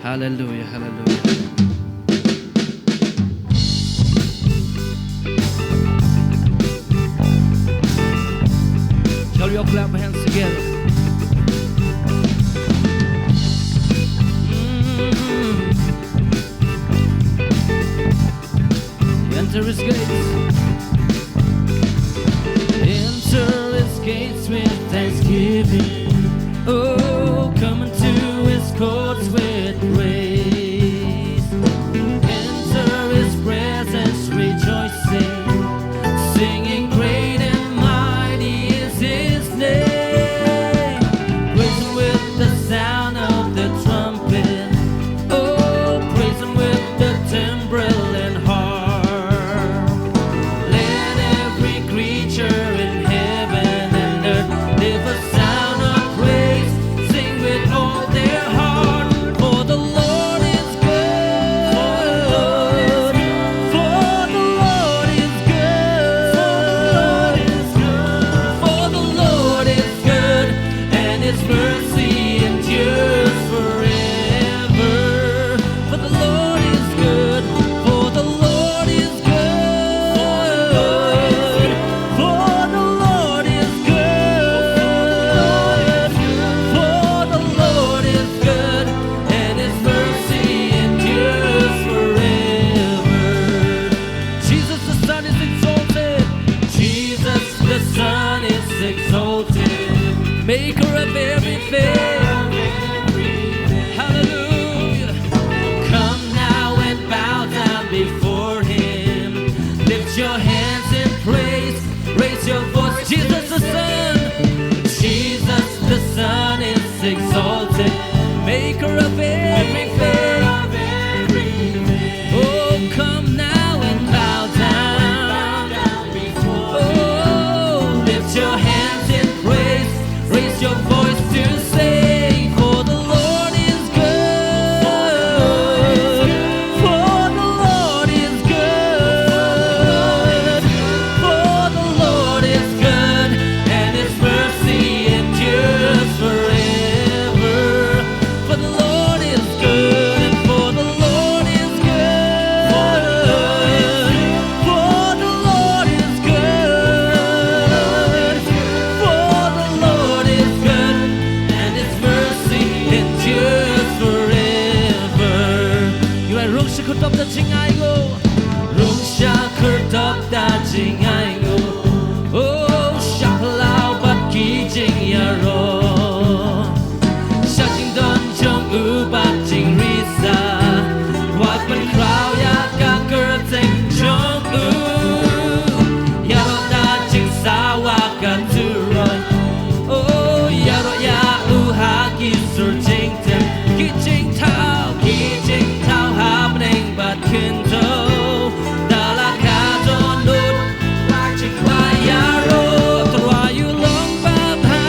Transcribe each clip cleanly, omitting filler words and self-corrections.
Hallelujah, hallelujah. Shall we all clap our hands together? Enter his gates. Enter his gates with thanksgiving. Oh, come into his courts with praise. Enter his presence rejoicing, singing great and mighty is his name. Praise him with the sound of the trumpet. Oh, praise him with the timbrel and harp. Let every creature in heaven and earth live a sound of praise. Sing with all their heart. For the Lord is good. For the Lord is good. For the Lord is good. And his mercy endures forever. For the Lord is good. For the Lord is good. For the Lord is good. For the Lord is good. And his mercy endures forever. Jesus the Son is exalted. Jesus the Son is exalted. Maker of everything. Hallelujah. Come now and bow down before him. Lift your hands in praise. Raise your voice. Jesus the Son. Jesus the Son is exalted. Maker of everything. Oh, come now and bow down. Oh, lift your hands in praise. Raise your voice to sing. For the Lord is good. For the Lord is good. For the Lord is good. And his mercy endures forever. For the Lord is good. And for the Lord is good. For the Lord is good. For the Lord is good. And his mercy endures forever. You are Rung Shakut of the Chingayo. Rung Shakut of the Chingayo. Oh, Shaklau but Kijing Yaro. Shaking Don Jong U but Jing Risa. What when crowd ya kakurting Jong U. Yaro da Jing Sawa Katuron. Oh, Yaro ya Uhagi Sur Jing Tem. Kijing Tao happening but Kinto. Dalaka Don Nut. Why Yaro. Try you long bab ha.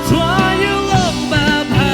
Try you long bab ha.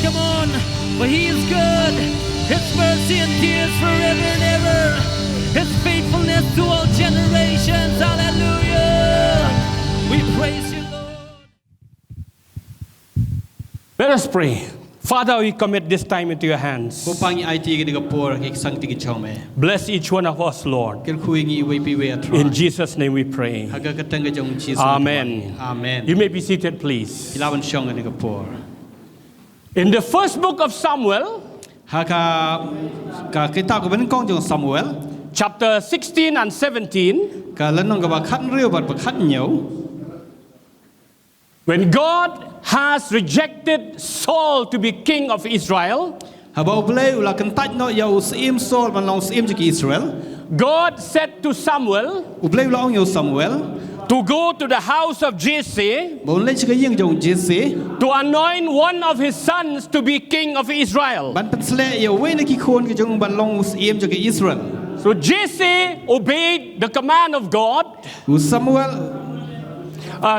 come on. For he is good. His mercy endures forever and ever. His faithfulness to all generations. Hallelujah. We praise you, Lord. Let us pray. Father, we commit this time into your hands. Bless each one of us, Lord. In Jesus' name we pray. Amen. Amen. You may be seated, please. In the first book of Samuel, chapter 16 and 17, when God has rejected Saul to be king of Israel, God said to Samuel to go to the house of Jesse to anoint one of his sons to be king of Israel. So Jesse obeyed the command of God.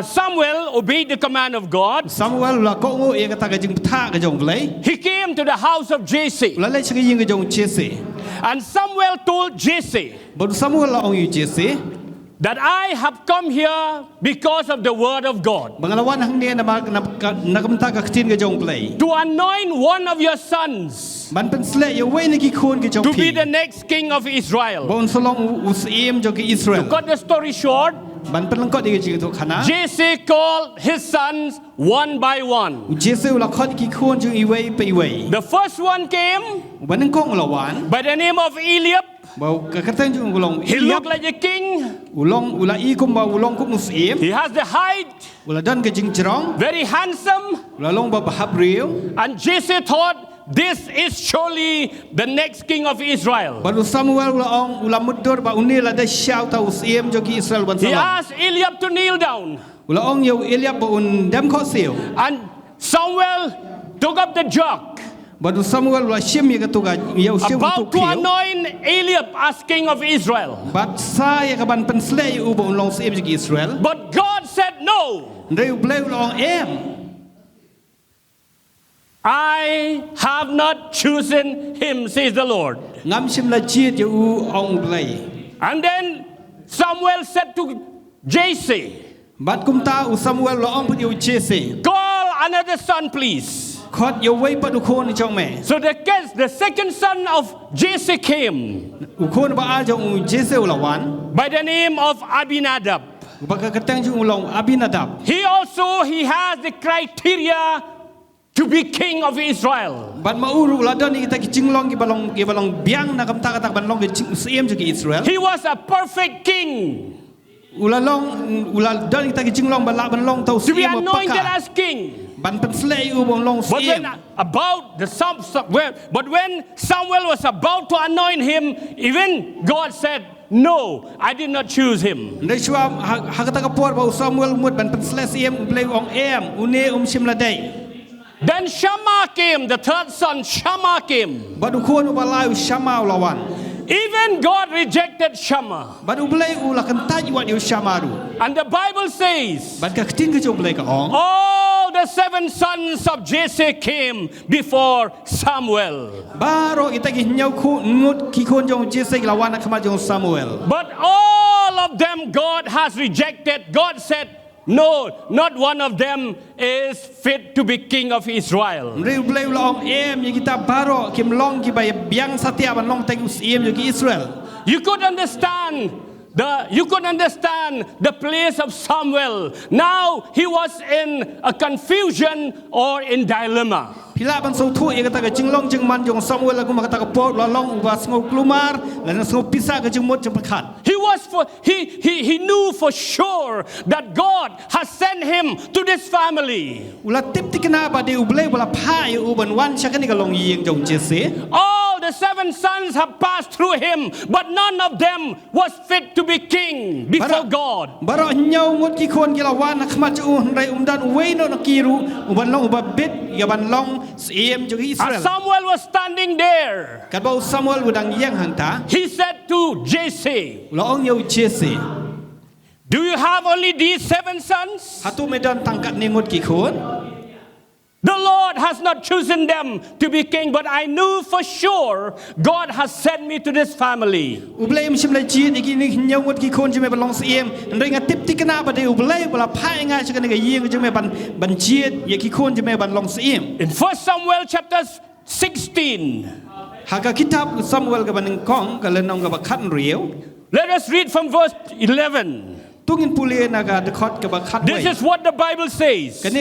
Samuel obeyed the command of God. He came to the house of Jesse. And Samuel told Jesse that I have come here because of the word of God, to anoint one of your sons to be the next king of Israel. To cut the story short, Jesse called his sons one by one. The first one came by the name of Eliab. He looked like a king. He has the height, very handsome. And Jesse thought, this is surely the next king of Israel. He asked Eliab to kneel down. And Samuel took up the jug, about to anoint Eliab as king of Israel. But God said no. I have not chosen him, says the Lord. And then Samuel said to Jesse, call another son, please. So the second son of Jesse came by the name of Abinadab. He has the criteria to be king of Israel. He was a perfect king to be anointed as king. But when Samuel was about to anoint him, even God said, no, I did not choose him. Then Shammah came, the third son, Shammah came. Even God rejected Shammah. And the Bible says, all the 7 sons of Jesse came before Samuel. But all of them God has rejected. God said, no, not one of them is fit to be king of Israel. You could understand the place of Samuel. Now he was in a confusion or in dilemma. He knew for sure that God has sent him to this family. All the 7 sons have passed through him, but none of them was fit to be king before God. As Samuel was standing there, he said to Jesse, do you have only these 7 sons? The Lord has not chosen them to be king, but I knew for sure God has sent me to this family. Blei mshim le chi ni ki ni nyau ngot ki khon chme ban long siem ring a tip tikana ba de Blei bala phai nga chka ni ga yeng chme ban chiet ye ki khon chme ban long siem. In 1 Samuel chapter 16, Haka kitab Samuel ga ban kong ka le nong ga ba khat rieu. Let us read from verse 11. This is what the Bible says. Then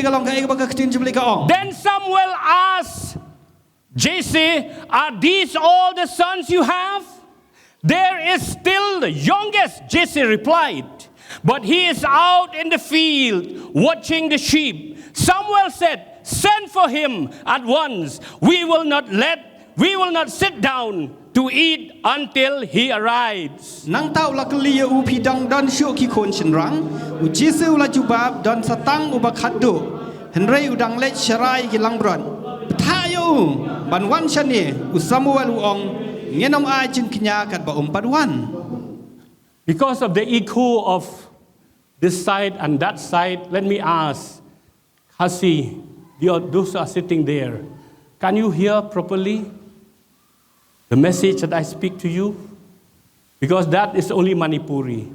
Then Samuel asked Jesse, "Are these all the sons you have?" "There is still the youngest," Jesse replied, "but he is out in the field watching the sheep." Samuel said, "Send for him at once. We will not sit down to eat until he arrives." Nang tau la kelia u pidang dan syuk ki kon senrang u Jesu la jubab dan satang u bakhadu henrei udang lech sharai ki langbron thayo ban wan chani u Samuel u ong ngenom ai chin knya kat ba padwan. Because of the echo of this side and that side, let me ask Khasi, those who are sitting there, can you hear properly the message that I speak to you? Because that is only Manipuri.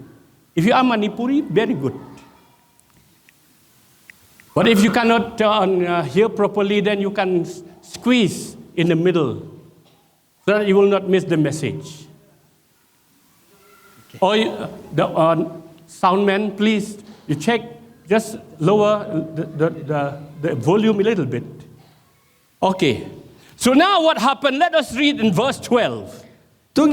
If you are Manipuri, very good. But if you cannot hear properly, then you can squeeze in the middle so that you will not miss the message. Okay. Or the soundman, please, you check, just lower the volume a little bit. Okay. So now what happened? Let us read in verse 12. Not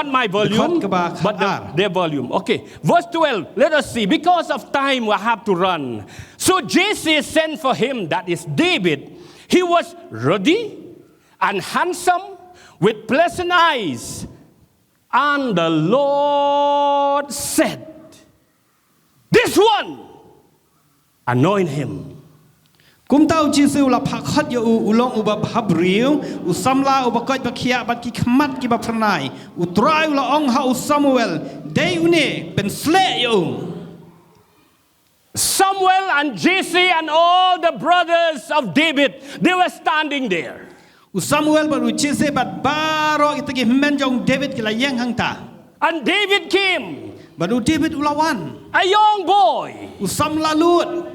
my volume, but their volume. Okay, verse 12. Let us see. Because of time, we have to run. So Jesse sent for him, that is David. He was ruddy and handsome with pleasant eyes. And the Lord said, "This one, anoint him." Kum tau Jesu la phakhat yo ulong uba bhabriu u samla uba koi bakhia bat ki khmat ki ba pranai u trai la ong ha u Samuel dei une ben sle yo. Samuel and Jesse and all the brothers of David, they were standing there. U Samuel ba u Jesse bat baro itagi men jong David ki la yang hang ta. And David came, Ba u David ulawan a young boy u samla lut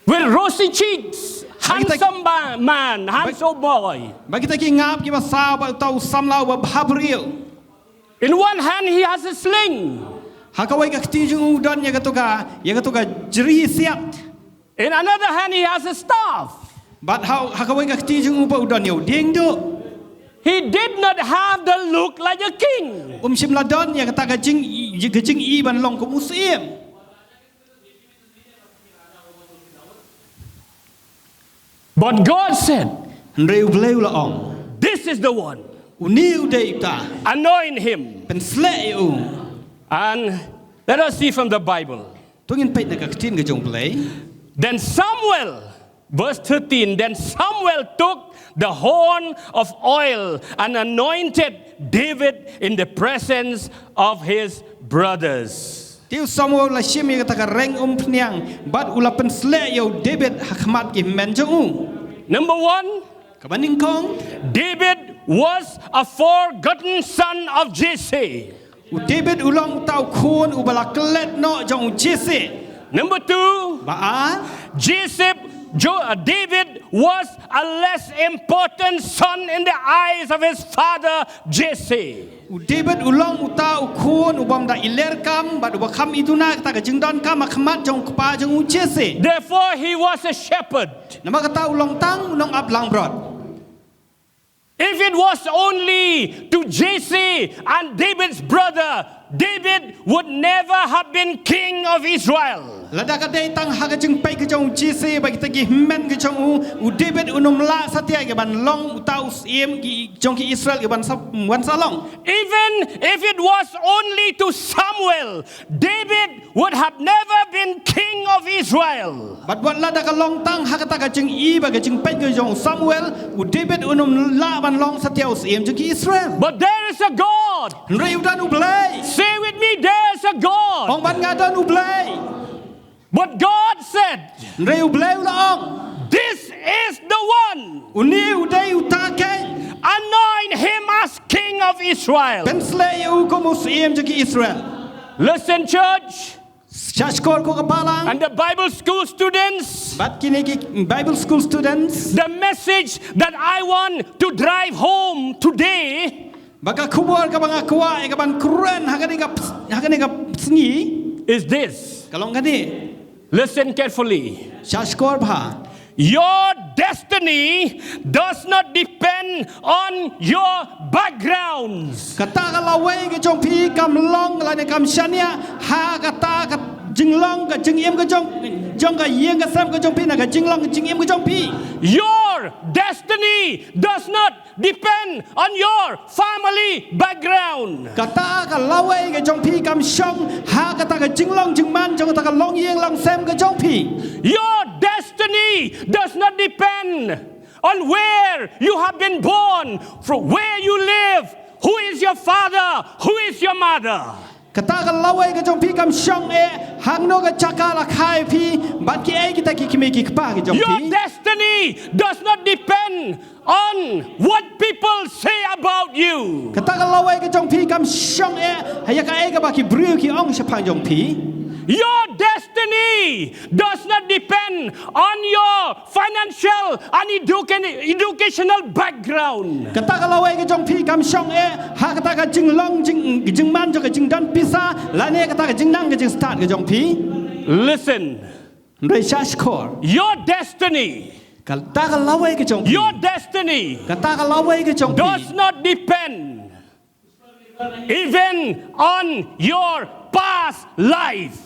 with rosy cheeks, handsome man, handsome boy. Ba kita ki ngap ki ba sa ba tau samla uba bhabriu. In one hand he has a sling. Hakawai ka ti jung u don ya gatuka jri siat. In another hand he has a staff. But how hakawai ka ti jung u ba don yo ding do. He did not have the look like a king. Shimla don ya kata ka jing I ban long ko musiem. But God said, "This is the one. Anoint him." And let us see from the Bible. Then Samuel, verse 13, then Samuel took the horn of oil and anointed David in the presence of his brothers. Samuel la shimi kata reng pniang bat ula pen sle yo David hakmat ki menjong. Number one, David was a forgotten son of Jesse. David ulang tau khon ubala klet no jong Jesse. Number two, David was a less important son in the eyes of his father Jesse. David ulang utau khon ubam da iler kam bad ubakam ituna ta ka jingdon kam khmat jong kpa jong Jesse. Therefore he was a shepherd. Nama kata ulang tang unong ablang brod. If it was only to Jesse and David's brother, David would never have been king of Israel. Lada ka dei tang ha ka jing pai ka jong Jesse ba kita gi men ka jong u David unom la satia ke ban long utau iem ki jong ki Israel ke ban wan salong. Even if it was only to Samuel, David would have never been king of Israel. But what lada ka long tang ha ka ta ka jing I ba ka jing pai ka jong Samuel u David unom la ban long satia iem jong ki Israel. But there is a God. Reu dan u Blei. Say with me, there is a God. Ong ban nga dan u Blei. But God said, เร็วเบลละออง this is the one. อุนิวได้อุตาแก Anoint him as king of Israel. เป็นสเลยูก็มุสลิมจากอิสราเอล Listen, church, ชาชกอร์ก็กบาลัง and the Bible school students, บัดกินกิ Bible School students the message that I want to drive home today baka kubuar ka banga kuwa e ka ban kruan hagani ka sngi is this. kalong gani Listen carefully. shashkor bha Your destiny does not depend on your backgrounds. kata ka lawai ka jong pi kam long la ne kam shania ha kata ka jing long ka jing yem ka jong ka yeng ka sam ka jong pi na ka jing long ka jing yem ka jong pi Your destiny does not depend on your family background. kata ka lawai ka jong pi kam shong ha kata ka jing long jing man jong kata ka long yeng long sam ka jong pi Your destiny does not depend on where you have been born, from where you live, who is your father, who is your mother. kata ka lawai ka jong pi kam shong e hang no ka chaka la khai pi bat ki e kita ki kimi ki pa ki jong Your pi destiny does not depend on what people say about you. kata ka lawai ka jong pi kam shong e haya ka e ka ba ki bru ki ong sha phang jong pi Your destiny does not depend on your financial and educational background. kata ka lawai ka jong pi kam shong e ha kata ka jing long jing man jong ka jing dan pisa la ne kata ka jing nang ka jing start ka jong pi Listen, rei shash kor your destiny, kata ka lawai ka jong pi your destiny kata ka lawai ka jong pi does not depend even on your past life.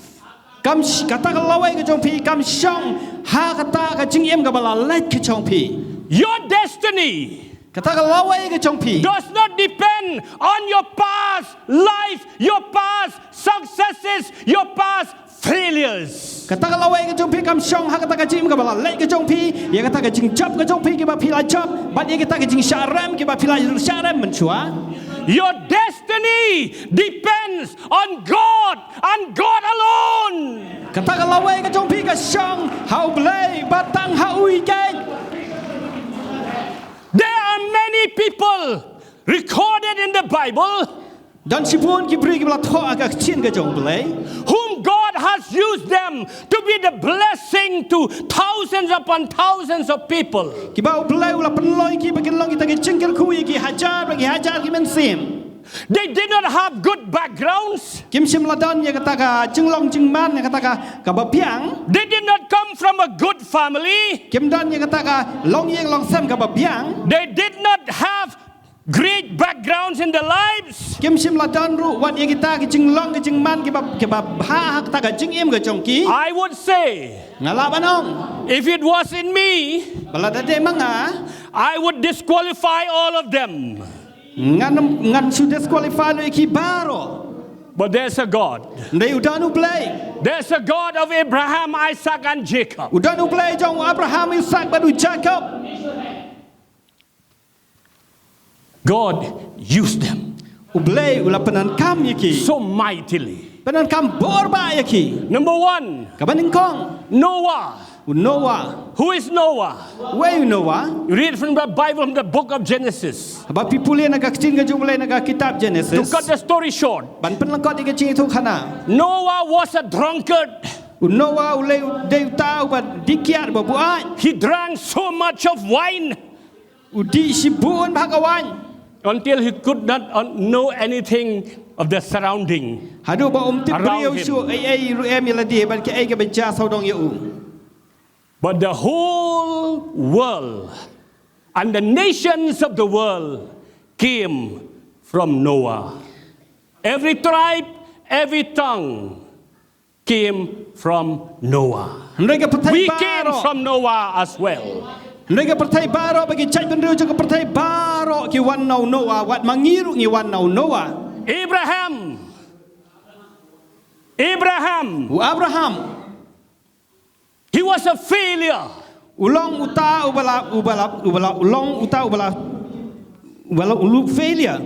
kam kata ka lawai ka jong pi kam shong ha kata ka jing yem ka bala let ka jong pi Your destiny kata ka lawai ka jong pi does not depend on your past life, your past successes, your past failures. kata ka lawai ka jong pi kam shong ha kata ka jing ka bala let ka jong pi ya kata ka jing chap ka jong pi ki ba pi la chap bat ya kata ka jing sharam ki ba pi la sharam men chua Your destiny depends on God and God alone. kata ka lawai ka jong pi ka shong hau blei batang haui kai There are many people recorded in the Bible dan sipun ki bri ki bala tho ka chin ka jong blei whom God has used them to be the blessing to thousands upon thousands of people. ki ba blei ula penloi ki ba ki long ki ta ki chingkel kui ki hajar ki men sim They did not have good backgrounds. kim sim la dan ya kata ka jing long jing man ya kata ka ba piang They did not come from a good family. kim dan ya kata ka long yeng long sam ka ba piang They did not have great backgrounds in their lives. kim sim la dan ru wat ya kita ki jing long ki jing man ki ba ha kata ka jing em ka jong ki I would say, ngala banong if it was in me, bala da de manga I would disqualify all of them. ngan su disqualify lo ki baro But there's a God. ndai udanu blei There's a God of Abraham, Isaac, and Jacob. udanu blei jong Abraham Isaac badu Jacob God used them ublei ula penan kam yaki so mightily. penan kam borba yaki Number one, kabaning kong Noah. Noah Who is Noah? where you Noah You read from the Bible, from the book of Genesis. ba pipulia naga kcin ga jumle naga kitab To Genesis cut the story short, ban penlangkot ga cing itu khana Noah was a drunkard. Noah ule deu tau ba dikiat ba buat He drank so much of wine udi sibun bhagawan until he could not know anything of the surrounding. hadu ba tip Around brio him. su ai ru em la di ban ke ai ga beja saudong yu But the whole world and the nations of the world came from Noah. Every tribe, every tongue came from Noah. mereka pertai We came baro from Noah as well. mereka pertai baro bagi cai ben rio juga pertai baro ki wan nau Noah wat mangiru ni wan nau Noah Abraham, Abraham he was a failure. ulong uta ubala ulong uta ubala ulu failure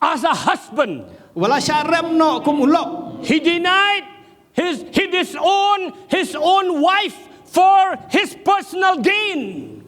As a husband, wala syarem no kum ulok he denied he disowned his own wife for his personal gain.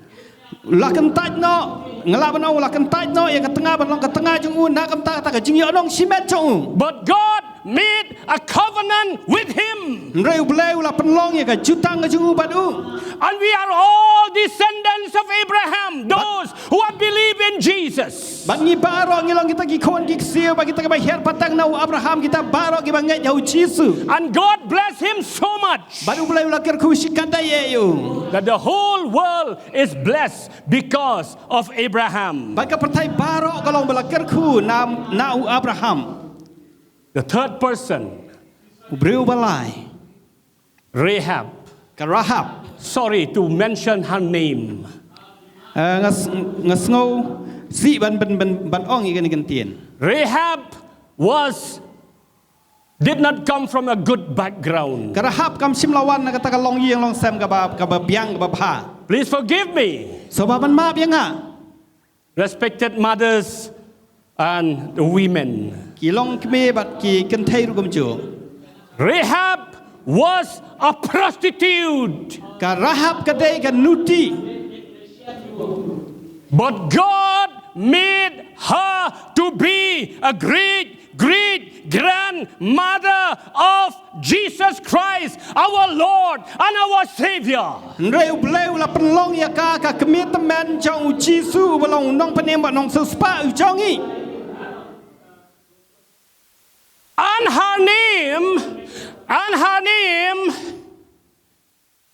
Lakan taj no ngelaban au lakan taj no ya ketengah ban long ketengah jung un na kam ta ta ka jing yo nong simet jung. But God made a covenant with him. Reu bleu la pen long ya ka jutang ka jung bat u. And we are all descendants of Abraham, those who have believed in Jesus. Bat ngi baro ngi long kita ki khon ki sia ba kita ka ba her patang na Abraham kita baro ki ba ngai jau Jesus. And God blessed him so much Bat u bleu la ker khu sikat da ye yu. that the whole world is blessed because of Abraham. Bat ka pertai baro ka long bala ker khu na Abraham. The third person, Breu balai Rahab. ka Rahab. Sorry to mention her name. Ngas ngau si ban ong ikan tien. Rahab did not come from a good background. Ka Rahab kam sim lawan na kata ka long yeng long sem ka ba biang ka ba pha. Please forgive me, So ba ban ma biang nga. respected mothers and the women. Ki long kme bat ki kan thai ru kum chu. Rahab was a prostitute, Ka Rahab ka dei ka nuti. but God made her to be a great grandmother of Jesus Christ, our Lord and our Savior. Reu bleu la pen long ya ka kme teman jong Jisu balong nong penem ba nong spa u jong i. And her name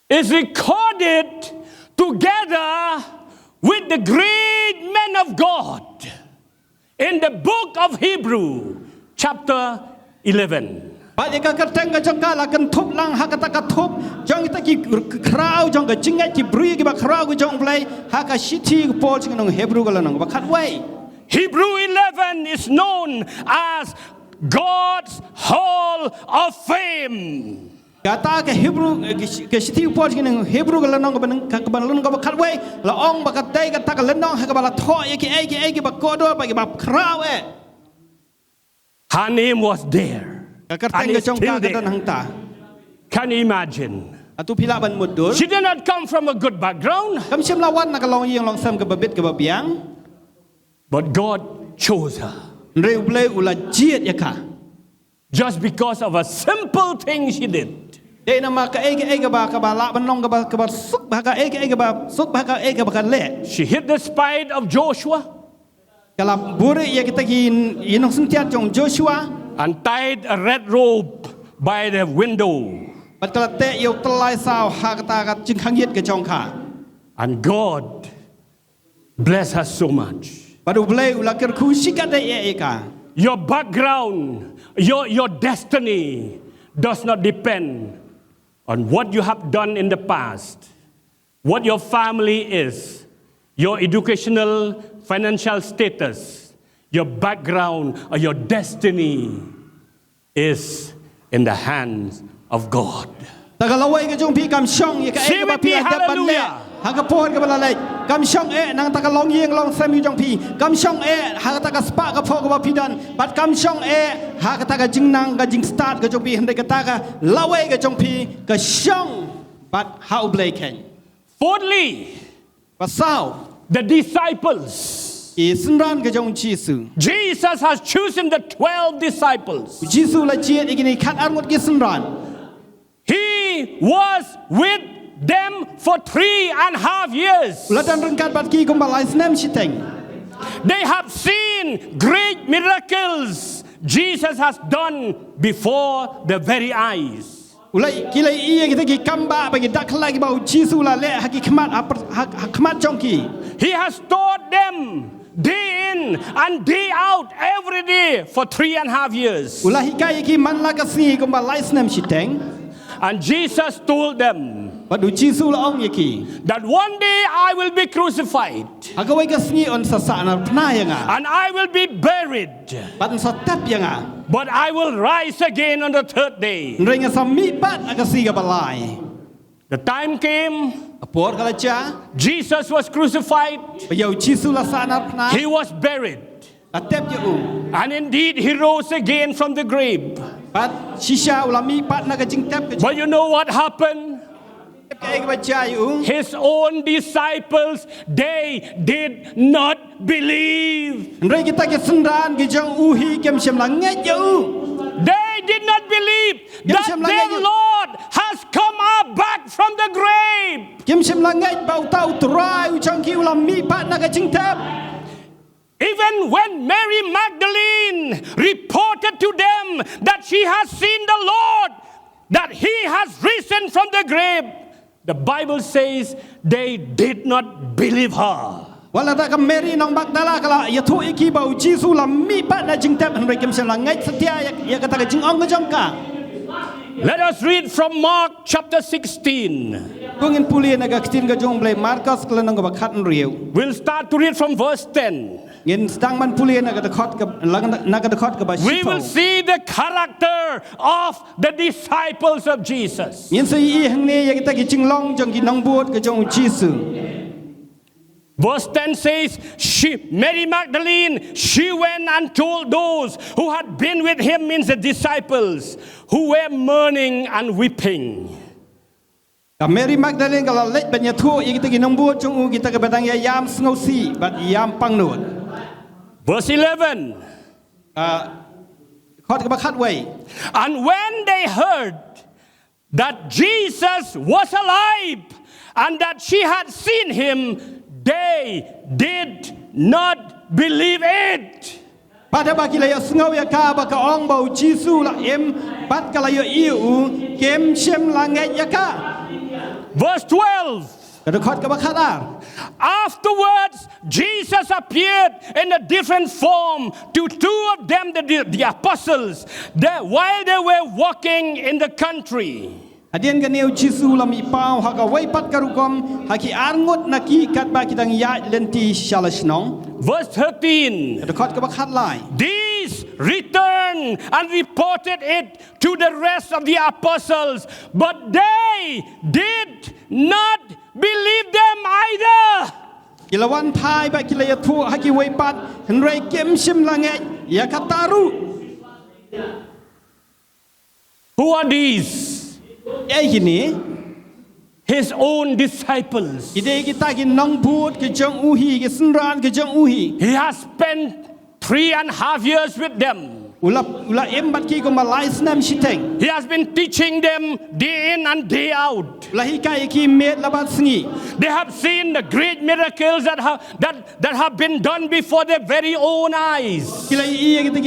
is recorded together with the great men of God in the book of Hebrew, chapter 11. Ba ya ka teng ka jong ka la kan thup lang ha ka ta ka thup jong ta ki krau jong ka jingai ki brui ki ba krau ku jong blai ha ka shiti ku pol jing nong Hebrew ka la nong ba khat wei. Hebrew 11 is known as God's Hall of Fame. Kata ke Hebrew ke shiti ku pol jing nong Hebrew ka la nong ka ban lun ka ba khat wei la ong ba ka dei ka ta ka len nong ha ka ba la tho ye ki ai ki ba ko do ba ki ba krau e. Her name was there. Ka And teng ka it's jong still ka there. dan hang ta. Can you imagine? Atu pila ban mudul. She did not come from a good background, Kam sim lawan na ka long yeng long sam ka ba bit ka ba biang. but God chose her Reu bleu ula jiet ya ka. just because of a simple thing she did. Dei nama ka ba la ban long ka ba suk ba ka ba suk ba ka ba le. She hid the spite of Joshua Kalau buri ya kita ki inong sentiat jong Joshua. and tied a red rope by the window. Bat kala te yo telai sao ha kata ka jing khang yet ka jong ka. And God bless her so much. Padu blei ula ker khu sikat dei ka. Your background, your destiny does not depend on what you have done in the past, what your family is, your educational, financial status. Your background or your destiny is in the hands of God. Ta ka lawai ka jong pi kam shong ya ka Say ka ba with me, pi da ban le. hallelujah. Ha ka pon ka ba la le. Kam shong nang ta ka long yeng long sam yu jong pi. Kam shong ha ka ta ka spa ka pho ka ba pi dan. Bat kam shong ha ka ta ka jing nang ka jing start ka jong pi hande ka ta ka lawai ka jong pi ka shong bat how blei ken. Fourthly, Pasau the disciples. Isenran ka jong Jisu. Jesus has chosen the 12 disciples. Jisu la jiet igini khat arngot ki senran. He was with them for 3.5 years. La dan rengkat bat ki kum balai snem siteng. They have seen great miracles Jesus has done before their very eyes. Ulai kilai iya kita ki kamba bagi dak lagi bau Jisu la le haki khmat jong ki. He has taught them day in and day out every day for 3.5 years. Ulah hikai ki man la ka si kum balai snem siteng. And Jesus told them Padu Jisu la ong yaki. that one day I will be crucified Agawai ka sngi on sasa na pna yanga. and I will be buried, Pat sa tap yanga. but I will rise again on the third day. Ringa sa mi pat agasi ka balai. The time came, Apor kala cha. Jesus was crucified, Bayau Jisu la sa na he pna. was buried, Atep ya and indeed he rose again from the grave. But shisha ulami pat naga jing tap ke. But you know what happened? His own disciples, they did not believe. They did not believe that their Lord has come up back from the grave. Even when Mary Magdalene reported to them that she has seen the Lord, that he has risen from the grave, the Bible says they did not believe her. Let us read from Mark chapter 16. We'll start to read from verse 10. We will see the character of the disciples of Jesus. Verse 10 says, Mary Magdalene, she went and told those who had been with him, means the disciples, who were mourning and weeping. Mary Magdalene kalau let banyak tu kita ginambut cung kita ke badang yam sngosi but yam pangnut. Verse 11. And when they heard that Jesus was alive and that she had seen him, they did not believe it. Pada bagi layak sengau ya ka baka ong bau Jisu la em bat kalayo iu kem shem langet ya ka. Verse 12. Afterwards, Jesus appeared in a different form to two of them, the apostles, while they were walking in the country. Adian ganeu Jisu la mi pau haka wai pat karukom haki arngut naki kat ba kitang ya lenti shalashnong. Verse 13. These returned and reported it to the rest of the apostles, but they did not believe them either. Kilawan thai ba kilaya thu haki wai pat henrei kem shim langet ya kataru. Who are these? His own disciples. He has spent 3.5 years with them. He has been teaching them day in and day out. They have seen the great miracles that have been done before their very own eyes. Even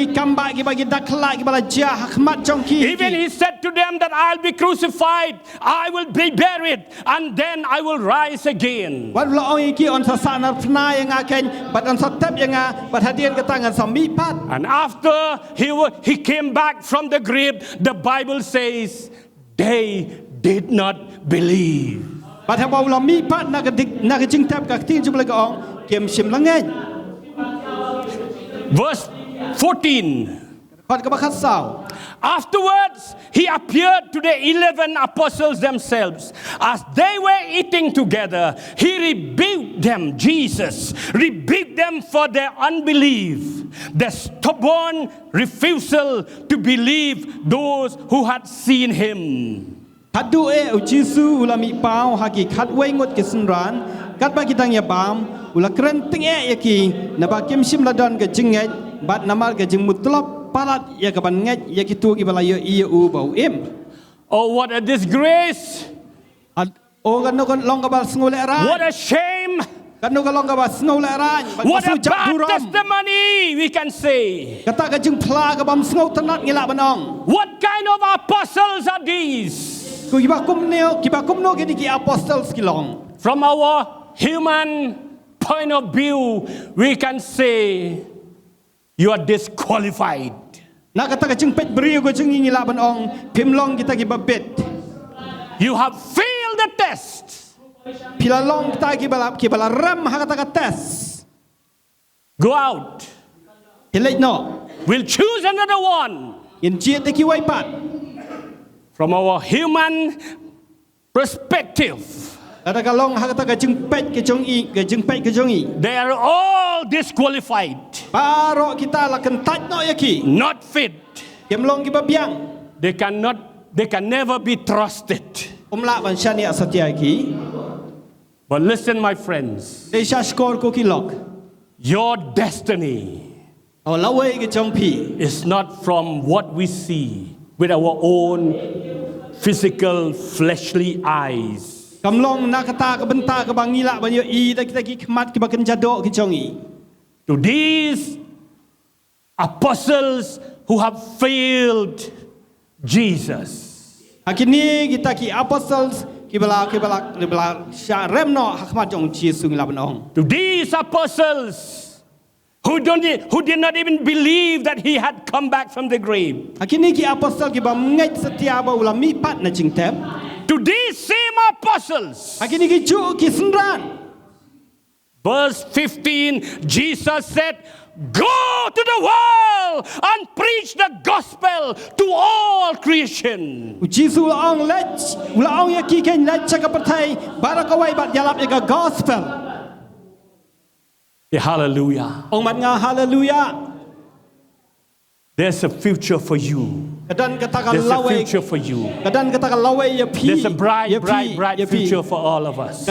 he said to them that I'll be crucified, I will be buried, and then I will rise again. And after he came back from the grave, the Bible says they did not believe. Verse 14. Afterwards, he appeared to the 11 apostles themselves. As they were eating together, he rebuked them, Jesus rebuked them for their unbelief, their stubborn refusal to believe those who had seen him. But oh, what a disgrace! What a shame! What a bad testimony we can say. What kind of apostles are these? From our human point of view, we can say you are disqualified. You have failed the test. Go out. We'll choose another one. From our human perspective, they are all disqualified, not fit. they can never be trusted. But listen, my friends, your destiny is not from what we see with our own physical, fleshly eyes. To these apostles who have failed Jesus, to these apostles who did not even believe that he had come back from the grave, to these same apostles, verse 15, Jesus said, "Go to the world and preach the gospel to all creation." Yeah, hallelujah. There's a future for you. There's a future for you. There's a bright future for all of us.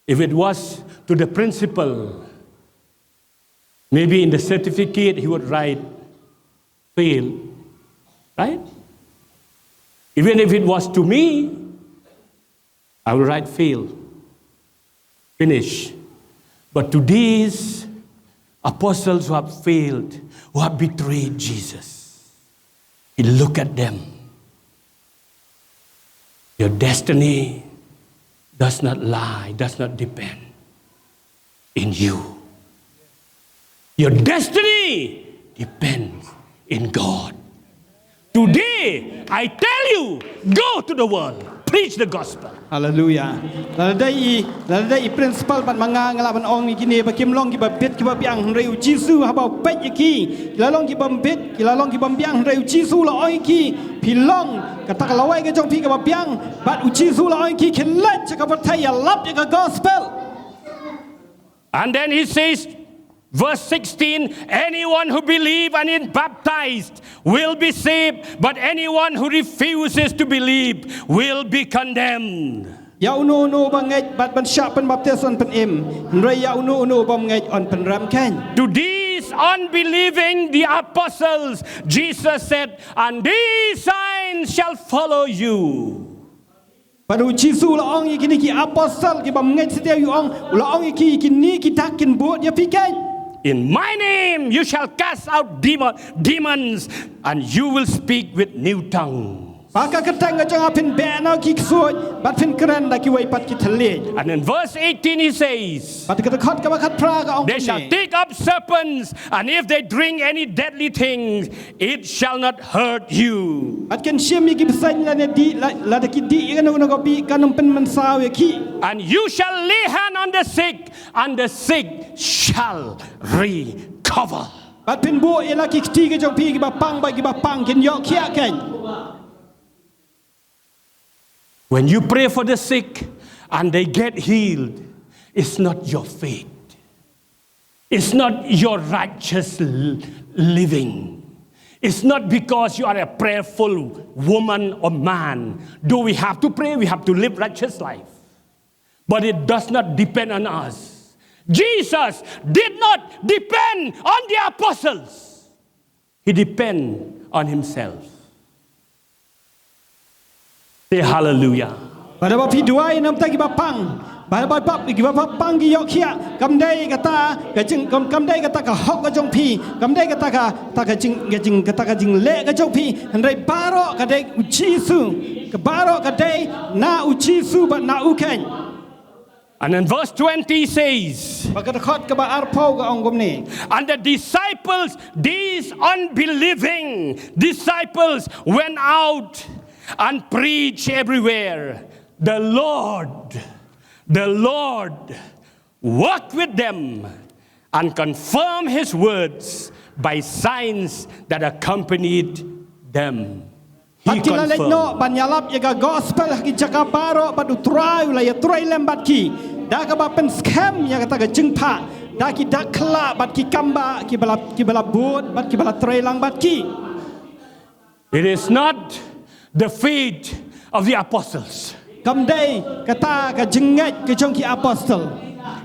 If it was to the principal, maybe in the certificate he would write fail, right? Even if it was to me, I will write fail, finish. But to these apostles who have failed, who have betrayed Jesus, he look at them. Your destiny does not lie, does not depend in you. Your destiny depends in God. Today, I tell you, go to the world, preach the gospel. Hallelujah. Lalai principal bat mangang laban ong ni kini bakim long ki babet ki babiang reu Jisu habau pet yaki lalong ki bambet ki lalong ki bambiang reu Jisu la oi ki pilong kata kalawai ke jong pi ke babiang bat u Jisu la oi ki kelet ka patai ya lap ya gospel. And then he says, verse 16, anyone who believes and is baptized will be saved, but anyone who refuses to believe will be condemned. Ya unu bangai bat ban syak pen baptis on pen im nrai ya unu bangai on pen ram kan. To these unbelieving the apostles, Jesus said, and these signs shall follow you. Padu Jisu la ong ikini ki apostle ki bangai setia yu ong la ong iki kini kita kin buat ya pikan. In my name you shall cast out demons, and you will speak with new tongues. And in verse 18 he says, they shall take up serpents, and if they drink any deadly things, it shall not hurt you. And you shall lay hand on the sick, and the sick shall recover. When you pray for the sick and they get healed, it's not your faith. It's not your righteous living. It's not because you are a prayerful woman or man. Do we have to pray? We have to live righteous life. But it does not depend on us. Jesus did not depend on the apostles. He depended on himself. Say hallelujah. Pada bapi dua nam ta ki bapang. Pada bap ki bapang ki yok khia. Kamdai kata gajing kamdai kata ka hok ka jong pi. Kamdai kata ka ta ka jing kata ka jing le ka jong pi. Handai baro ka dai uji su. Ka baro ka dai na uji su ba na uken. And in verse 20 says, and the disciples, these unbelieving disciples, went out and preached everywhere. The Lord worked with them and confirmed his words by signs that accompanied them. He confirmed. dah ke bapen scam yang kata ke jengpa dah ki dak kela bat ki kamba ki bala bot bat ki bala trelang bat ki. It is not the faith of the apostles. Kam dai kata ke jengat ke jong ki apostle.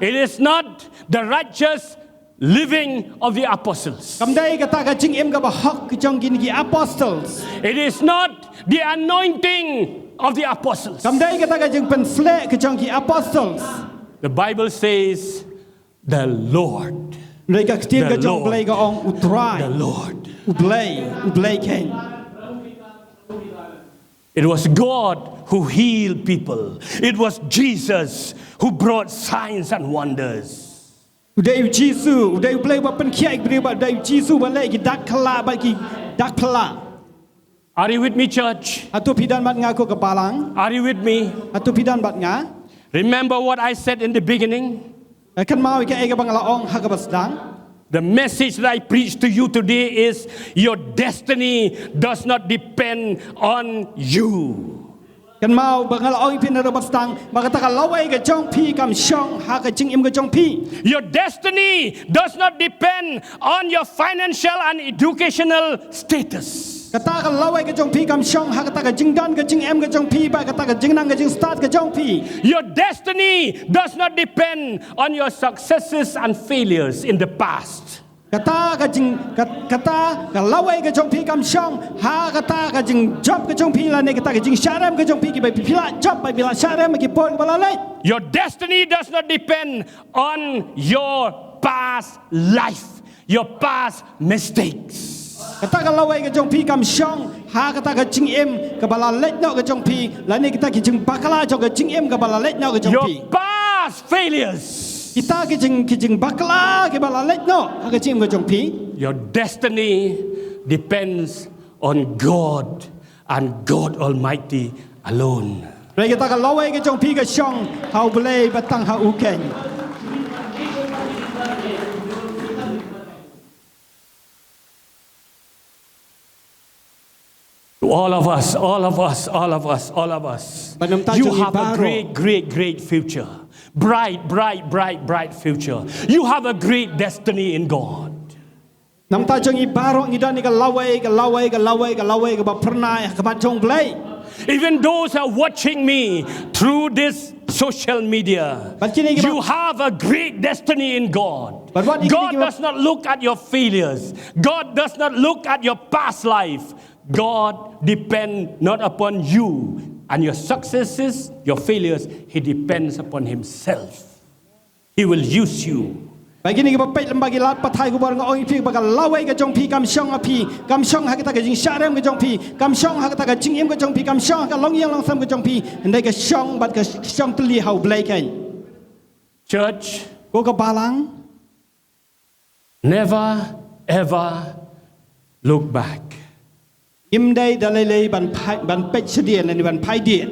It is not the righteous living of the apostles. Kam dai kata ke jing em ke ba hok ke jong ki apostles. It is not the anointing of the apostles. Kam dai kata ke jing pen flek ke jong ki apostles. The Bible says the Lord. Mereka ketir ke jong Blei ke ong utrai. The Lord. Blei ken. It was God who healed people. It was Jesus who brought signs and wonders. Udai Jisu, udai Blei ba pen kiai beri ba udai Jisu ba lei ki dak kala ba ki dak pala. Are you with me, church? Atu pidan bat ngaku ke palang. Are you with me? Atu pidan bat nga. Remember what I said in the beginning? Kan mau ke ega bang laong ha ke basdang. The message that I preach to you today is your destiny does not depend on you. Kan mau bang laong pin ro basdang ba kata ka lawai ke jong pi kam shong ha ke jing im ke jong pi. Your destiny does not depend on your financial and educational status. Kata ka lawai ke jong pi kam shong ha kata ka jing dan ke jing em ke jong pi ba kata ka jing nang ke jing start ke jong pi. Your destiny does not depend on your successes and failures in the past. Kata ka lawai ke jong pi kam shong ha kata ka jing job ke jong pi la ne kata ka jing sharam ke jong pi ki ba pila job ba bila sharam ki pon bala lai. Your destiny does not depend on your past life, your past mistakes. Kata ka lawai ke jong pi kam shong ha kata ka jing em ke bala let no ke jong pi la ne kita ki jing bakala jong ke jing em ke bala let no ke jong pi. Your past failures. Kita ki jing bakala ke bala let no ha ke jing em ke jong pi. Your destiny depends on God and God Almighty alone. Rai kita ka lawai ke jong pi ke shong hau Blei batang ha uken. All of us. You have a great future. Bright future. You have a great destiny in God. Nam ta jong ibaro ngidan ni ka lawai ba pernai ka bat jong Blei. Even those who are watching me through this social media, you have a great destiny in God. God does not look at your failures. God does not look at your past life. God depends not upon you and your successes, your failures. He depends upon Himself. He will use you. Bagi ni ba pet lembagi lat patai ku barang oi pi bagal lawai ke jong pi kam shong api kam shong ha kita ke jing sharam ke jong pi kam shong ha kita ke jing im ke jong pi kam shong ka long yang long sam ke jong pi ndai ke shong bat ke shong tli hau Blei kan. Church, ko ka balang never ever look back. Im dai dalai ban pet sedien ni ban pai dia.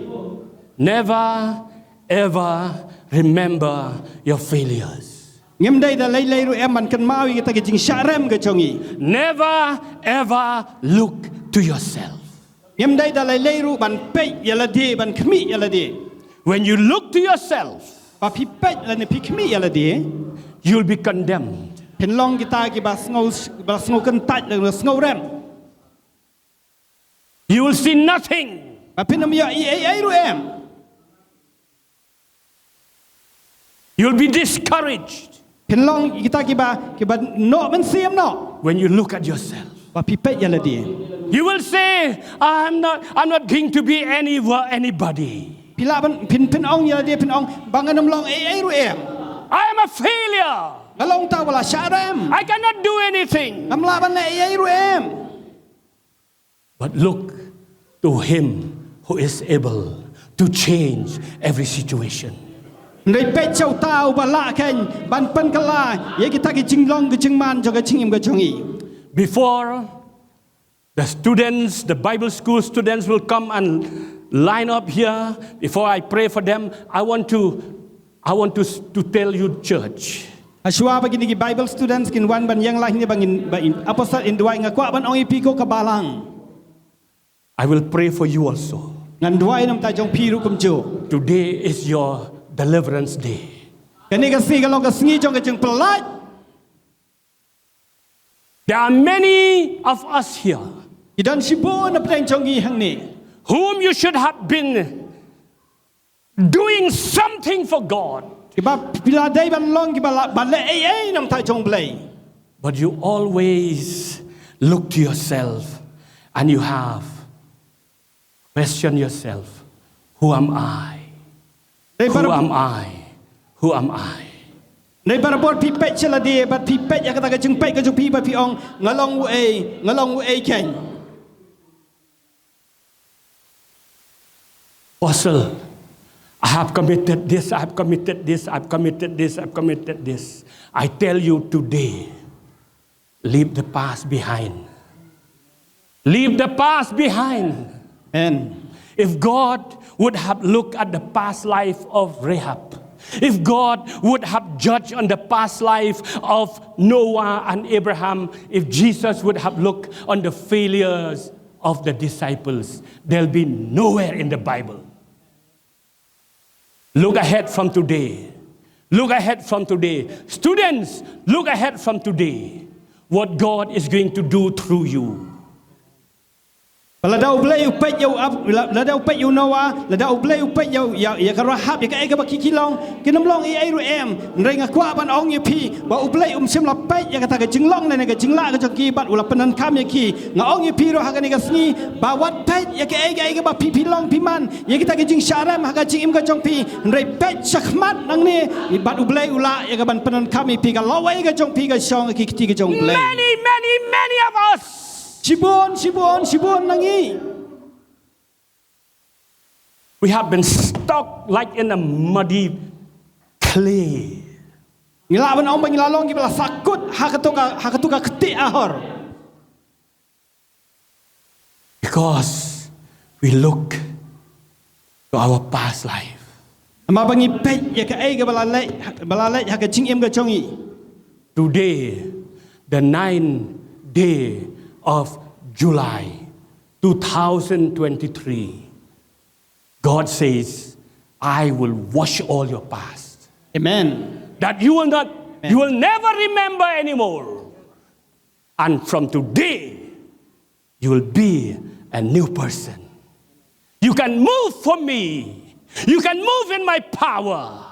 Never ever remember your failures. Ngem dai dalai ru em ban kan mau kita ke jing sharam ke jongi. Never ever look to yourself. Ngem dai dalai ru ban pet yala dia ban kmi yala dia. When you look to yourself, pa pi pet la ne pi kmi yala dia, you'll be condemned. Pen long kita ki ba sngo kan tat le sngo rem. You will see nothing. Pa pinam ya ai ru em. You'll be discouraged. Pen long kita ki ba no men siam no. When you look at yourself, pa pi pet yala dia. You will say, I'm not going to be anybody. Pila pin ong yala dia pin ong bangan nam long ai ru em. I am a failure. Ngalong ta wala sharam. I cannot do anything. Nam laban na ai ru em. But look to Him who is able to change every situation. Ndai pet chau tau bala kan ban pan kala ye kita ki jinglong ke jingman jo ke jingim ke jongi. Before the Bible school students will come and line up here, before I pray for them, I want to tell you, church. Aswa bagi ni Bible students kin wan ban yang lain ni bangin apostle in dua ngakwa ban ong ipiko ka balang. I will pray for you also. Ngan dua nam ta jong piru kum jo. Today is your deliverance day. Kani ka sni ka long ka sngi jong ka jeng pelat. There are many of us here Idan sibo na pteng jong gi hang ni. whom you should have been doing something for God. Kiba bila dai ban long kiba ban le ai nam tai jong blei. But you always look to yourself and you have questioned yourself. Who am I? Who am I? Who am I? Nei barabot pi pet chela dia bat pi pet ya kata ka jeng pet ka jong pi ba pi ong ngalong wu ai ken. Apostle, I have committed this, I have committed this, I've committed this, I've committed this. I tell you today, leave the past behind. Leave the past behind. And If God would have looked at the past life of Rahab, if God would have judged on the past life of Noah and Abraham, if Jesus would have looked on the failures of the disciples, there'll be nowhere in the Bible. Look ahead from today. Look ahead from today. Students, look ahead from today. What God is going to do through you. la dau blei u pet yo la dau pet yo Noah, la dau blei u pet yo ya ka Rahab ya ka ai ka ba ki long, ki nam long ai ru em, rei nga kwa ban ong ye pi, ba u blei sim la pet ya ka ta ka jing long ne ka jing la ka jong ki bat u la penan kam ya ki, nga ong ye pi ro ha ka ni ka sni, ba wat pet ya ka ai ka ba pi long pi man, ya ka ta ka jing sharam ha ka jing im ka jong pi, rei pet shakmat nang ni, bat u blei u la ya ka ban penan kam ya pi ka Lawei ka jong pi ka shong ki ti ka jong blei. Many of us. Sibon nangi. We have been stuck like in a muddy clay. Ngila ban ong ngila long gibla sakut hakatuka keti ahor. Because we look to our past life. Ma bangi pet ya ka ai ga bala le ha ka jing em ga chongi. Today, the 9th day of July 2023, God says, I will wash all your past. Amen. That you will never remember anymore. And from today, you will be a new person. You can move for me. You can move in my power.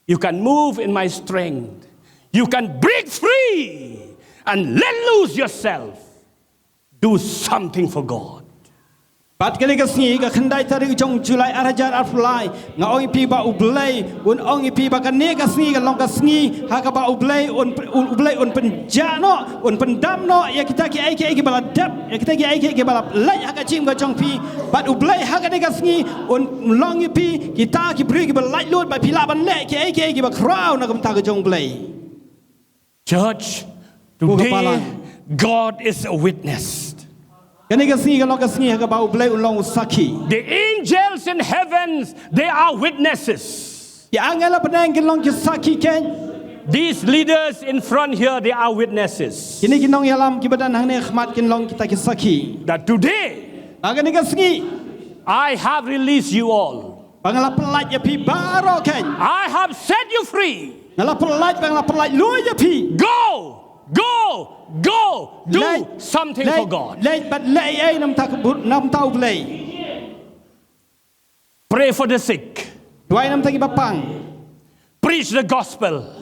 You can move in my strength. You can break free and let loose yourself. Do something for God. Bat kali ka sngi ka khandai tari jong July arajar aflai nga ong pi ba ublei un ong pi ba kan ne ka sngi ka long ka sngi ha ka ba ublei un penja no un pendam no ya kita ki ai ki bala dap ya kita ki ai ki bala lai ha ka chim ka jong pi bat ublei ha ka ne ka sngi un long pi kita ki bri ki bala lai lut ba pi la ban le ki ai ki ba crown na ka ta ka jong blei. Church, today God is a witness. The angels in heavens, they are witnesses. These leaders in front here, they are witnesses. That today, I have released you all. I have set you free. Go, do something for God. Pray for the sick. Preach the gospel.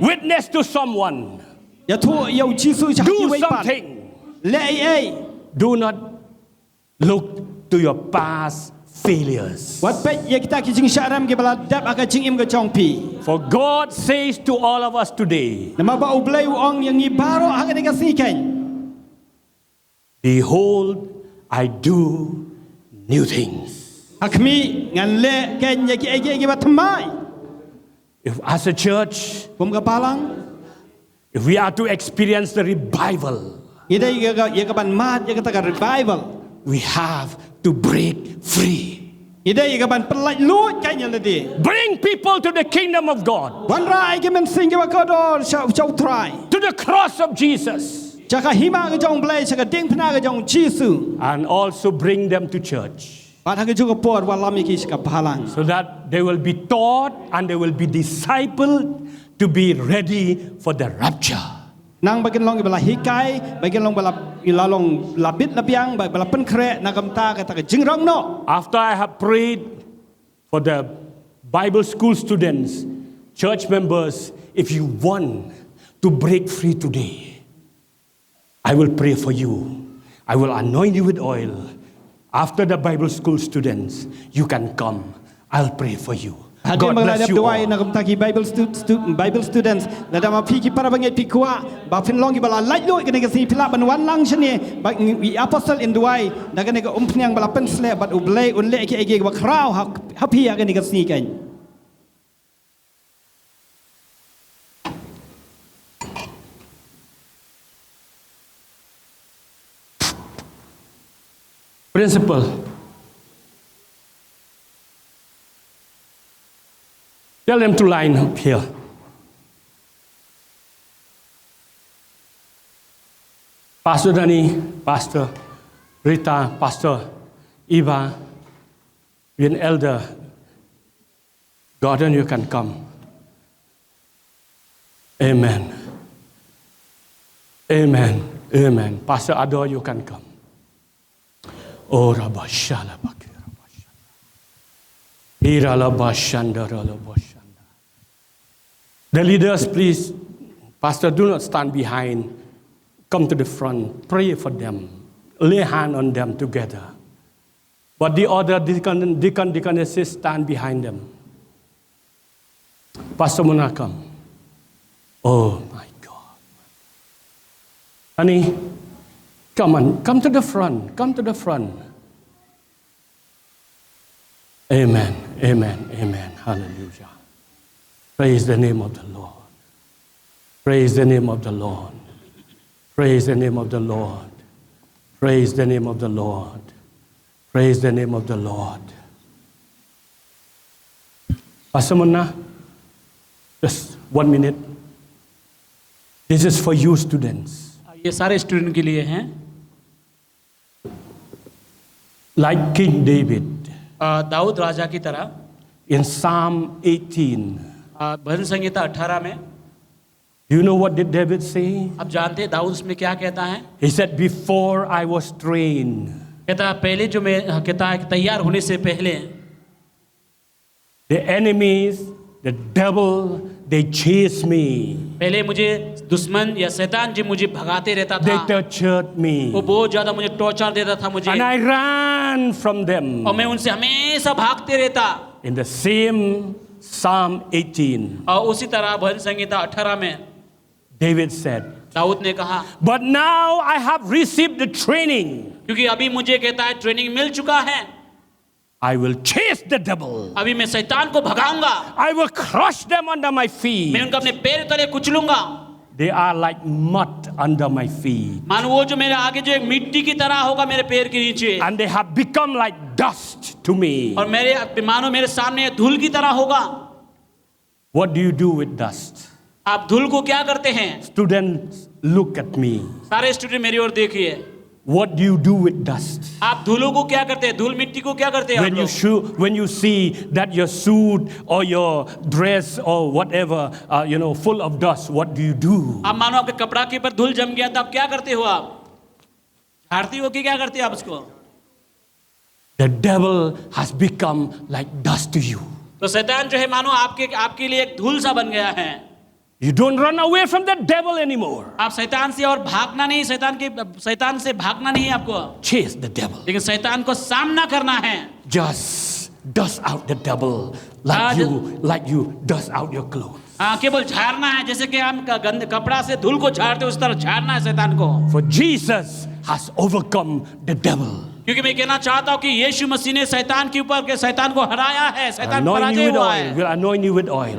Witness to someone. Do something. Do not look to your past failures. For God says to all of us today, behold, I do new things. If as a church, if we are to experience the revival, we have to break free. Bring people to the kingdom of God, to the cross of Jesus, and also bring them to church. Bathang juga por walami kis ka pahalang. So that they will be taught and they will be discipled to be ready for the rapture. Nang bagian long bala hikai, bagian long bala ilalong labit labiang, bala penkre nagamta kata jingrong no. After I have prayed for the Bible school students, church members, if you want to break free today, I will pray for you. I will anoint you with oil. After the Bible school students, you can come. I'll pray for you. God bless you all. Bible students, lada ma piki para banget pikua, ba fin long bala light lo kene kasi pila ban wan lang shne, ba apostle in duai, da kene ka umpnyang bala pensle bat Blei unle ke ege ba krau happy ya kene kasi kan. Principal. Tell them to line up here. Pastor Danny, Pastor Rita, Pastor Eva, you're an elder. Gordon, you can come. Amen. Amen. Amen. Pastor Ador, you can come. Oh, Rabashala Bakira Irala Bashanda Ralabashanda. The leaders, please, Pastor, do not stand behind. Come to the front. Pray for them. Lay hand on them together. But the other deaconesses stand behind them. Pastor Mona, come. Oh, my God. Honey, come on. Come to the front. Come to the front. Amen. Amen. Amen. Hallelujah. Praise the name of the Lord. Praise the name of the Lord. Praise the name of the Lord. Praise the name of the Lord. Praise the name of the Lord. Pastor Munna, just 1 minute. This is for you students. ये सारे student के लिए हैं. Like King David. Dawood राजा की तरह. In Psalm 18. भजन संहिता 18 में. You know what did David say? आप जानते हैं दाऊद उसमें क्या कहता है? He said, before I was trained. कहता पहले जो मैं कहता है तैयार होने से पहले. The enemies, the devil, they chase me. पहले मुझे दुश्मन या शैतान जी मुझे भगाते रहता था. They tortured me. वो बहुत ज़्यादा मुझे टॉर्चर देता था मुझे. And I ran from them. और मैं उनसे हमेशा भागते रहता. In the same Psalm 18. और उसी तरह भजन संहिता 18 में David said, दाऊद ने कहा, but now I have received the training. क्योंकि अभी मुझे कहता है ट्रेनिंग मिल चुका है. I will chase the devil. अभी मैं शैतान को भगाऊंगा. I will crush them under my feet. मैं उनको अपने पैर तले कुचलूंगा. They are like mud under my feet. मानो वो जो मेरे आगे जो एक मिट्टी की तरह होगा मेरे पैर के नीचे. And they have become like dust to me. और मेरे मानो मेरे सामने धूल की तरह होगा. What do you do with dust? आप धूल को क्या करते हैं? Students, look at me. सारे स्टूडेंट मेरी ओर देखिए. What do you do with dust? आप धूलों को क्या करते हैं? धूल मिट्टी को क्या करते हैं? When you see that your suit or your dress or whatever, full of dust, what do you do? आप मानो आपके कपड़ा के ऊपर धूल जम गया तो आप क्या करते हो? आप झाड़ती हो कि क्या करते हो आप उसको? The devil has become like dust to you. तो शैतान जो है मानो आपके लिए एक धूल सा बन गया है. You don't run away from the devil anymore. आप शैतान से और भागना नहीं, शैतान से भागना नहीं आपको. Chase the devil. लेकिन शैतान को सामना करना है. Just dust out the devil like you dust out your clothes. केवल झाड़ना है, जैसे कि हम गंदे कपड़ा से धूल को झाड़ते उस तरह झाड़ना है शैतान को. For Jesus has overcome the devil. क्योंकि मैं कहना चाहता हूँ कि यीशु मसीह ने शैतान के ऊपर के शैतान को हराया है. शैतान पराजय हुआ है. We'll anoint you with oil.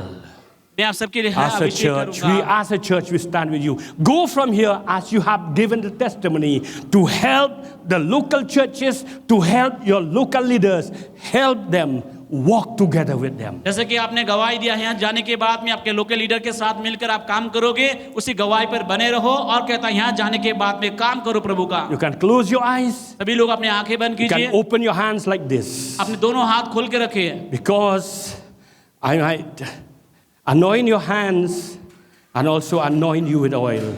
मैं आप सबके लिए as a church, we stand with you. Go from here as you have given the testimony to help the local churches, to help your local leaders, help them walk together with them. जैसे कि आपने गवाही दिया है, यहाँ जाने के बाद में आपके लोकल लीडर के साथ मिलकर आप काम करोगे, उसी गवाही पर बने रहो और कहता है यहाँ जाने के बाद में काम करो प्रभु का. You can close your eyes. सभी लोग अपने आंखें बंद You कीजिए. can open your hands like this. अपने दोनों हाथ खोल के रखिए. Because I might anoint your hands and also anoint you with oil.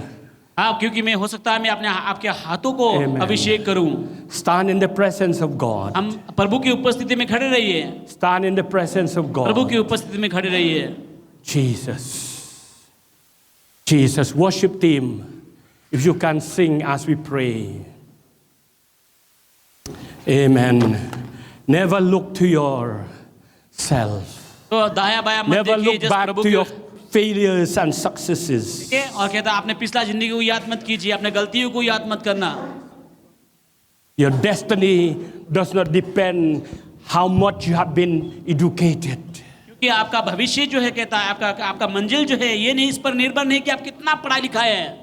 हाँ, क्योंकि मैं हो सकता है मैं अपने आपके हाथों को अभिषेक करूं. Stand in the presence of God. हम प्रभु की उपस्थिति में खड़े रहिए. Stand in the presence of God. प्रभु की उपस्थिति में खड़े रहिए. Jesus. Jesus. Worship team. If you can sing as we pray. Amen. Never look to yourself. तो दाया बाया मत Never देखिए, look जिस back प्रभु to की your failures and successes. ठीक है, और कहता है आपने पिछला जिंदगी को याद मत कीजिए, अपने गलतियों को याद मत करना. Your destiny does not depend how much you have been educated. क्योंकि आपका भविष्य जो है कहता है आपका मंजिल जो है ये नहीं, इस पर निर्भर नहीं कि आप कितना पढ़ाई लिखा है.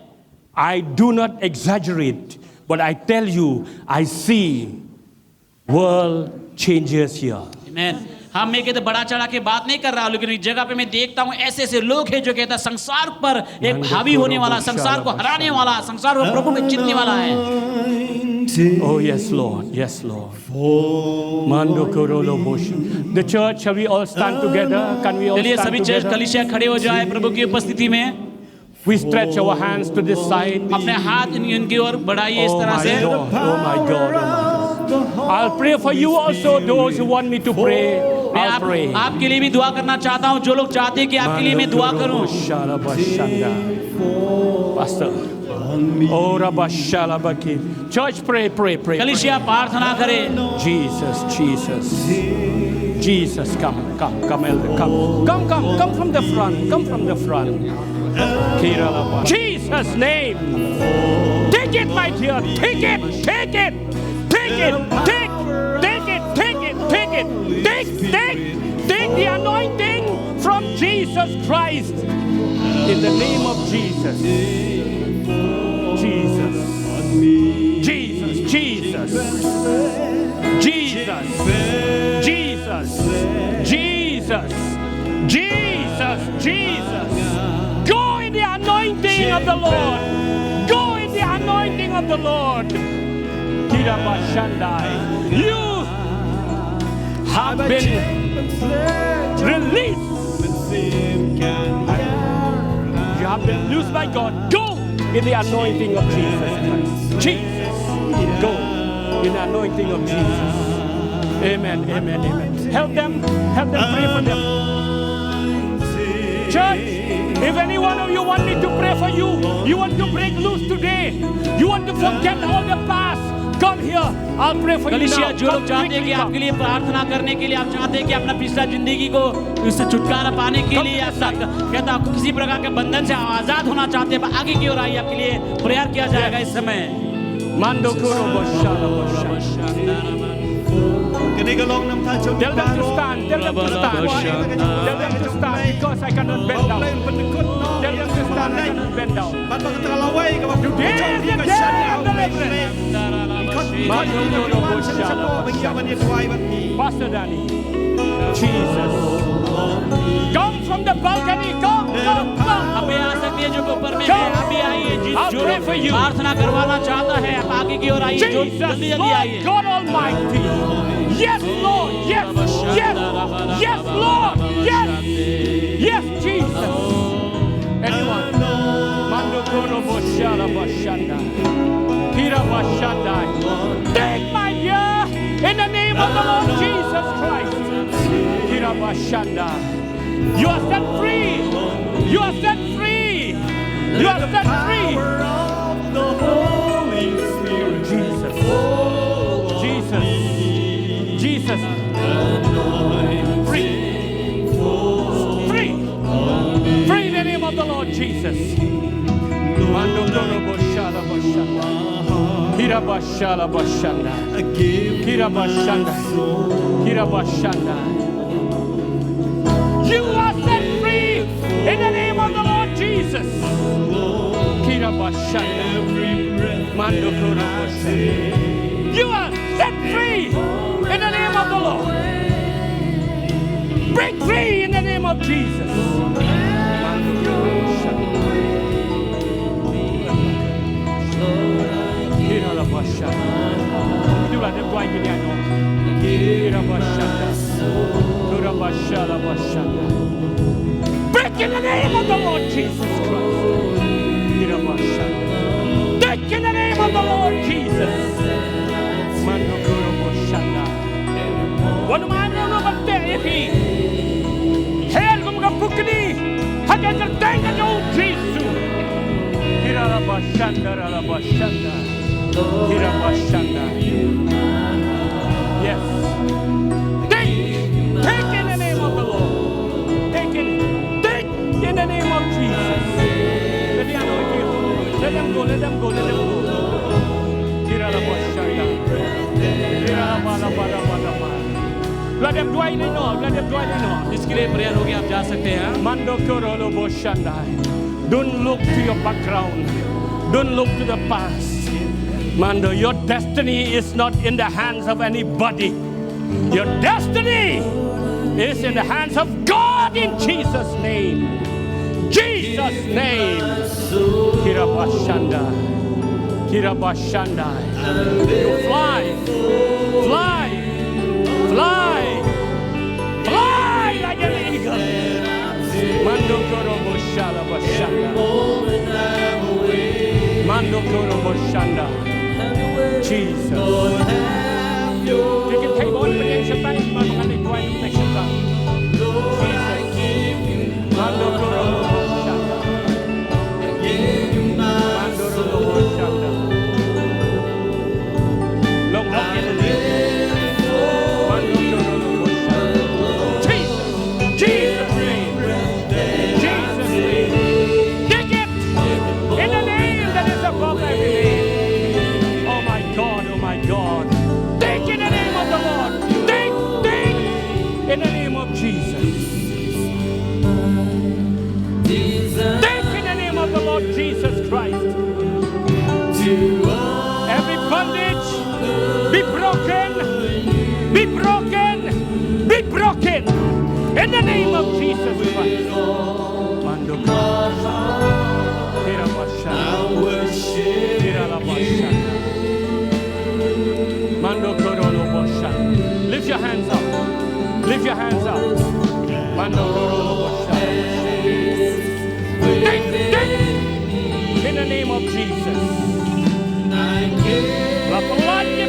I do not exaggerate, but I tell you, I see world changes here. Amen. हाँ, मैं कहते बड़ा चढ़ा के बात नहीं कर रहा हूँ, लेकिन इस जगह पे मैं देखता हूँ ऐसे ऐसे लोग हैं जो कहता है संसार पर एक हावी होने वाला, संसार को हराने वाला, संसार को प्रभु में जीतने वाला है. Oh yes, Lord. Yes, Lord. Mando korolo bosh. The church, shall we all stand together? Can we all चलिए stand सभी चर्च together? कलीसिया खड़े हो जाए प्रभु की उपस्थिति में. We stretch our hands to this side. अपने हाथ इनकी ओर बढ़ाइए इस Oh तरह my से. God. Oh my God. Oh my God. I'll pray for you also, those who want me to pray. मैं I'll pray. आपके लिए भी दुआ करना चाहता हूँ. जो लोग चाहते हैं कि आपके लिए मैं दुआ करूँ. Pastor. Oh, Rabashalabaki. Church, pray. कलीसिया प्रार्थना करे. Jesus, come, elder, come from the front, come from the front. Jesus' name. Take it, my dear, take it. Take the anointing from Jesus Christ. In the name of Jesus. Jesus. Go in the anointing of the Lord. Go in the anointing of the Lord. You have been released. You have been loosed by God. Go in the anointing of Jesus Christ. Jesus. Go in the anointing of Jesus. Amen. Help them pray for them. Church, if any one of you want me to pray for you, you want to break loose today, you want to forget all the past, come here. I'll pray for you कलीसिया now. जो लोग चाहते हैं कि आपके लिए प्रार्थना करने के लिए, आप चाहते हैं कि अपना पिछला जिंदगी को उससे छुटकारा पाने के लिए, कहता आपको किसी प्रकार के बंधन से आजाद होना चाहते हैं, आगे की ओर आइए, आपके लिए प्रेयर किया जाएगा इस समय. Mando kuro boshana. Tell them to stand. Tell them to stand because I cannot bend down. Tell them to stand. I cannot bend down. Today is the day of deliverance. Pastor Danny, Jesus, come from the balcony. Come. आप आ सकते हैं जो ऊपर में है, आप भी आइए. जो प्रार्थना करवाना चाहता है आप आगे की ओर आइए. जल्दी आइए. God Almighty. Yes, Lord. Yes, Lord. Yes, Jesus. Anyone? Mando kono boshara bashanda. Kira bashanda. Take my dear in the name of the Lord Jesus Christ. Kira bashanda. You are set free. You are set free. You are set free. The Holy Spirit. Jesus. Free in the name of the Lord Jesus. Mando kono boshala bashanda. Kira bashala bashanda. Kira bashanda. You are set free in the name of the Lord Jesus. Kira bashanda. Mando kono boshala. You are set free in the name of the Lord. of Jesus. Break in the name of the Lord Jesus Christ. Break in the name of the Lord Jesus. One man over there, Hell, come on, Pukini. I can thank you, Jesus. Yes. Take in the name of the Lord. Take in the name of Jesus. Let them go. Let them go. Let them dwell in all. इसके लिए prayer हो गया आप जा सकते हैं Mando korolo boshandai. Don't look to your background. Don't look to the past. Mando, your destiny is not in the hands of anybody. Your destiny is in the hands of God in Jesus' name. Jesus' name. Kirabashanda. You fly like an eagle. Mando korobo shala bashanda. Mando korobo shanda. Jesus. You can take on the ancient bank, but I'm going to go and make it come. Jesus. Mando korobo shanda. Mando korobo shanda. Long walk in the day. Jesus' name. Take it in the name that is above every name. Oh my God. Take in the name of the Lord. Take in the name of Jesus. Take in the name of the Lord Jesus Christ. Every bondage be broken. In the name of Jesus Christ. Lift your hands up. In the name of Jesus. La palagna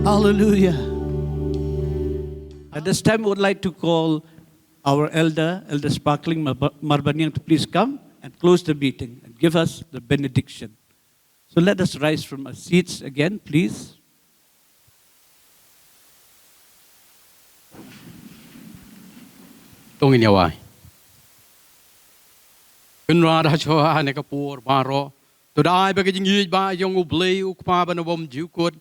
Hallelujah. At this time, I would like to call our Elder Sparkling Marbanyang, to please come and close the meeting and give us the benediction. So let us rise from our seats again, please. Tungin yawai. Kunra dah choha ne kapur baro. Tudai bagi jingi ba jong Blei ukpa banawam jukut.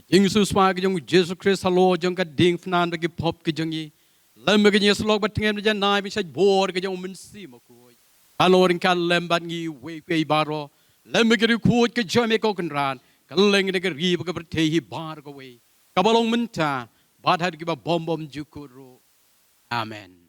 Jing susma ke jong Jesus Christ halo jong ka ding fnan bagi pop ke jongi. Lem bagi nyes log batengem jan nai bisa bor ke jong mensi makoi. kalau ringkan lembat ngi we baro lem ke ku ke jome ko kan ran kaleng ne ke ri ke pertehi bar ko we kabalong menta badhar ki ba bom jukuru amen